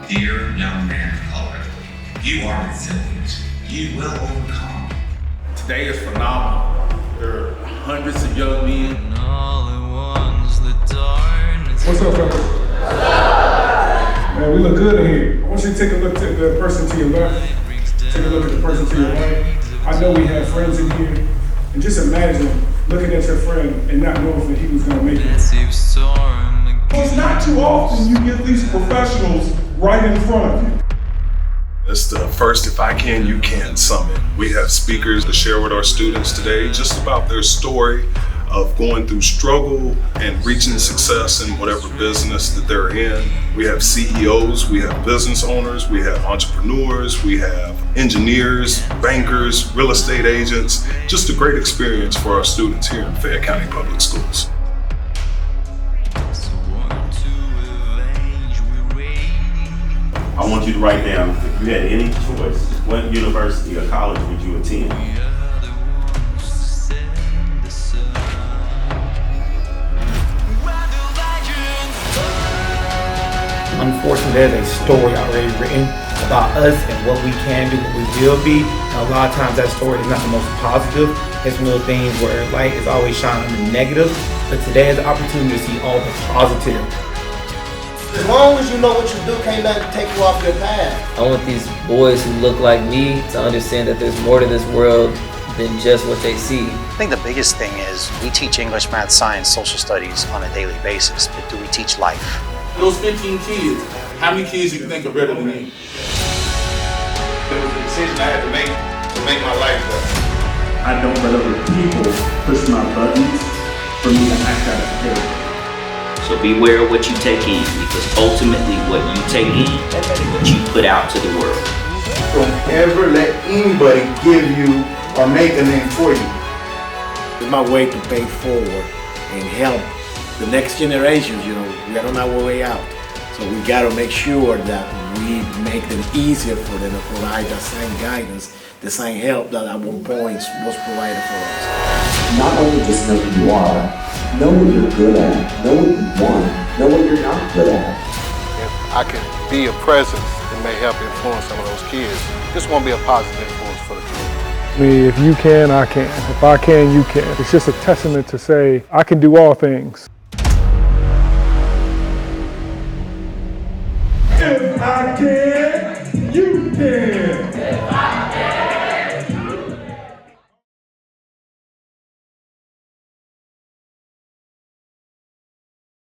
Dear young man of color, you are resilient. You will overcome. Today is phenomenal. There are hundreds of young men. What's up, fellas? Man, we look good in here. I want you to take a look at the person to your left. Take a look at the person to your right. I know we have friends in here. And just imagine looking at your friend and not knowing if he was going to make it. It's not too often you get these professionals right in front of you. It's the first If I Can, You Can Summit. We have speakers to share with our students today just about their story of going through struggle and reaching success in whatever business that they're in. We have CEOs, we have business owners, we have entrepreneurs, we have engineers, bankers, real estate agents. Just a great experience for our students here in Fayette County Public Schools. I want you to write down, if you had any choice, what university or college would you attend? Unfortunately, there's a story already written about us and what we can do, what we will be. And a lot of times that story is not the most positive. It's one of those things where light is always shining on the negative. But today is the opportunity to see all the positive. As long as you know what you do, can't let it take you off your path. I want these boys who look like me to understand that there's more to this world than just what they see. I think the biggest thing is we teach English, math, science, social studies on a daily basis, but do we teach life? Those 15 kids, how many kids do you think are better than me? It was a decision I had to make my life better. I don't let other people push my buttons for me to act out of character. So beware of what you take in, because ultimately what you take in is what you put out to the world. Don't ever let anybody give you or make a name for you. It's my way to pay forward and help the next generations. We are on our way out. So we got to make sure that we make it easier for them to provide the same guidance, the same help that at one point was provided for us. Not only just know who you are, know what you're good at, know what you want, know what you're not good at. If I can be a presence that may help influence some of those kids, this won't be a positive influence for the community. I mean, if you can, I can. If I can, you can. It's just a testament to say, I can do all things. If I can.